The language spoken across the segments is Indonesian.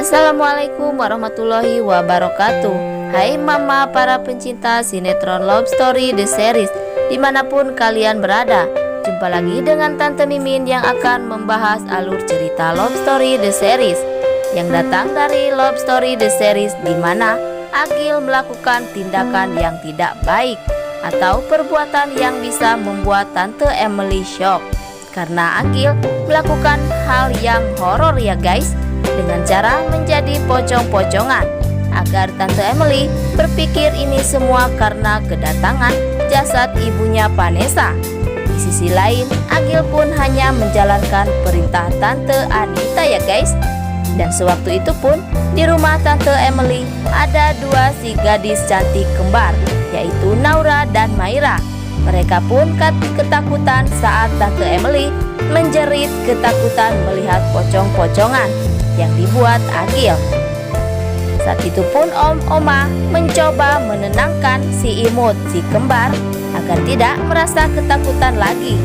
Assalamualaikum warahmatullahi wabarakatuh. Hai mama para pencinta sinetron Love Story The Series dimanapun kalian berada. Jumpa lagi dengan Tante Mimin yang akan membahas alur cerita Love Story The Series yang datang dari Love Story The Series, di mana Agil melakukan tindakan yang tidak baik atau perbuatan yang bisa membuat Tante Emily shock. Karena Agil melakukan hal yang horor ya guys, dengan cara menjadi pocong-pocongan, agar Tante Emily berpikir ini semua karena kedatangan jasad ibunya Vanessa. Di sisi lain, Agil pun hanya menjalankan perintah Tante Anita ya guys. Dan sewaktu itu pun di rumah Tante Emily ada dua si gadis cantik kembar, yaitu Naura dan Maira. Mereka pun ketakutan saat Tante Emily menjerit ketakutan melihat pocong-pocongan yang dibuat Agil. Saat itu pun Oma mencoba menenangkan si imut, si kembar, agar tidak merasa ketakutan lagi.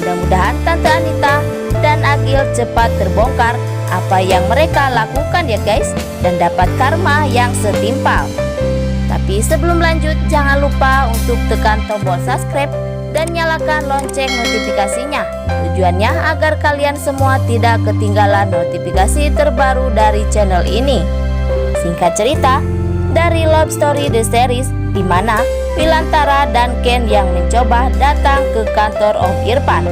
Mudah-mudahan Tante Anita dan Agil cepat terbongkar apa yang mereka lakukan ya guys, dan dapat karma yang setimpal. Tapi sebelum lanjut, jangan lupa untuk tekan tombol subscribe dan nyalakan lonceng notifikasinya. Tujuannya agar kalian semua tidak ketinggalan notifikasi terbaru dari channel ini. Singkat cerita, dari Love Story The Series, di mana Wilantara dan Ken yang mencoba datang ke kantor Om Irfan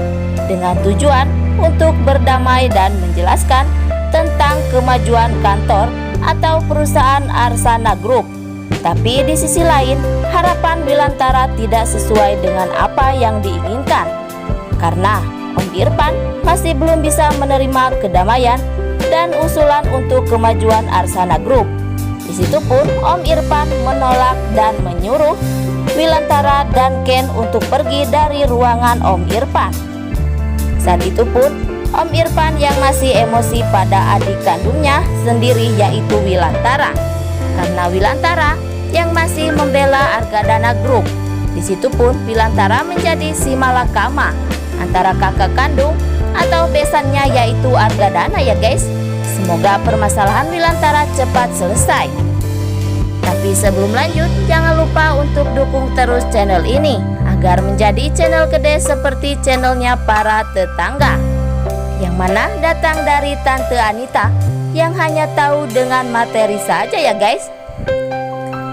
dengan tujuan untuk berdamai dan menjelaskan tentang kemajuan kantor atau perusahaan Arsana Group. Tapi di sisi lain, harapan Wilantara tidak sesuai dengan apa yang diinginkan, karena Om Irfan masih belum bisa menerima kedamaian dan usulan untuk kemajuan Arsana Group. Di situ pun Om Irfan menolak dan menyuruh Wilantara dan Ken untuk pergi dari ruangan Om Irfan. Saat itu pun Om Irfan yang masih emosi pada adik kandungnya sendiri, yaitu Wilantara, karena Wilantara yang masih membela Argadana Group. Di situ pun Wilantara menjadi si malakama antara kakak kandung atau besannya, yaitu Argadana ya guys. Semoga permasalahan Wilantara cepat selesai. Tapi sebelum lanjut, jangan lupa untuk dukung terus channel ini agar menjadi channel gede seperti channelnya para tetangga, yang mana datang dari Tante Anita yang hanya tahu dengan materi saja ya guys,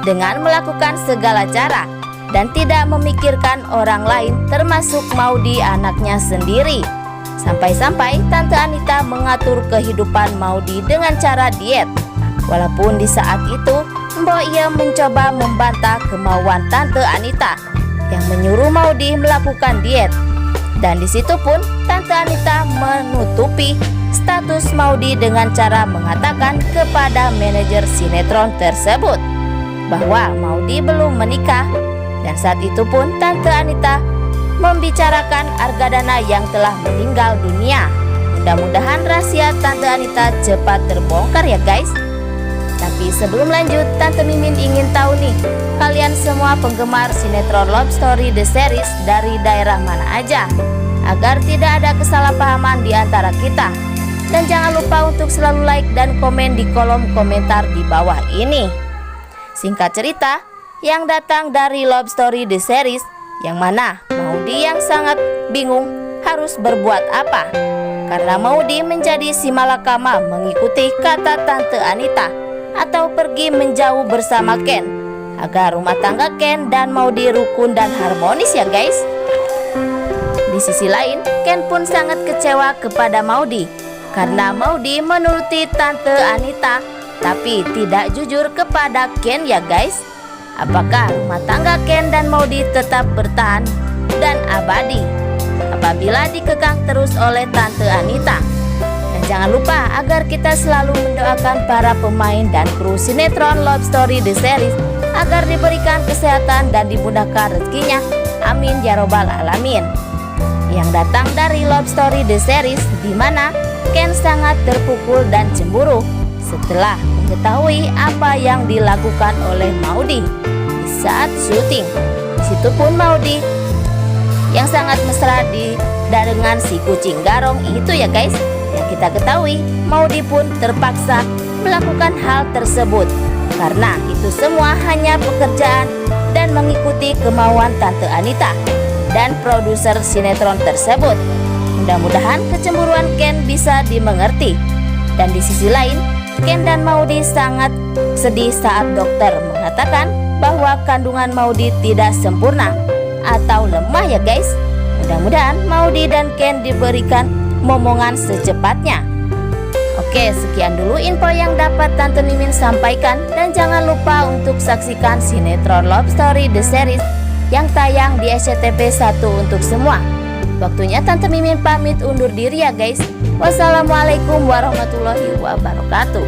dengan melakukan segala cara dan tidak memikirkan orang lain, termasuk Maudy anaknya sendiri. Sampai-sampai Tante Anita mengatur kehidupan Maudy dengan cara diet. Walaupun di saat itu Mbok Ie mencoba membantah kemauan Tante Anita yang menyuruh Maudy melakukan diet. Dan di situ pun Tante Anita menutupi status Maudy dengan cara mengatakan kepada manajer sinetron tersebut bahwa Maudy belum menikah. Dan saat itu pun Tante Anita membicarakan Argadana yang telah meninggal dunia. Mudah-mudahan rahasia Tante Anita cepat terbongkar ya guys. Tapi sebelum lanjut, Tante Mimin ingin tahu nih, kalian semua penggemar sinetron Love Story The Series dari daerah mana aja, agar tidak ada kesalahpahaman di antara kita. Dan jangan lupa untuk selalu like dan komen di kolom komentar di bawah ini. Singkat cerita, yang datang dari Love Story The Series, yang mana Maudy yang sangat bingung harus berbuat apa, karena Maudy menjadi si malakama mengikuti kata Tante Anita atau pergi menjauh bersama Ken, agar rumah tangga Ken dan Maudy rukun dan harmonis ya guys. Di sisi lain, Ken pun sangat kecewa kepada Maudy karena Maudy menuruti Tante Anita tapi tidak jujur kepada Ken ya guys. Apakah rumah tangga Ken dan Maudy tetap bertahan dan abadi apabila dikekang terus oleh Tante Anita? Dan jangan lupa agar kita selalu mendoakan para pemain dan kru sinetron Love Story The Series agar diberikan kesehatan dan dimudahkan rezekinya. Amin ya robbal alamin. Yang datang dari Love Story The Series, di mana Ken sangat terpukul dan cemburu setelah mengetahui apa yang dilakukan oleh Maudy di saat syuting. Di situ pun Maudy yang sangat mesra dengan si kucing garong itu ya guys. Yang kita ketahui, Maudy pun terpaksa melakukan hal tersebut, karena itu semua hanya pekerjaan dan mengikuti kemauan Tante Anita dan produser sinetron tersebut. Mudah-mudahan kecemburuan Ken bisa dimengerti. Dan di sisi lain, Ken dan Maudy sangat sedih saat dokter mengatakan bahwa kandungan Maudy tidak sempurna atau lemah ya guys. Mudah-mudahan Maudy dan Ken diberikan momongan secepatnya. Oke, sekian dulu info yang dapat Tante Mimin sampaikan, dan jangan lupa untuk saksikan sinetron Love Story The Series yang tayang di SCTV 1 untuk semua. Waktunya Tante Mimin pamit undur diri ya guys. Wassalamualaikum warahmatullahi wabarakatuh.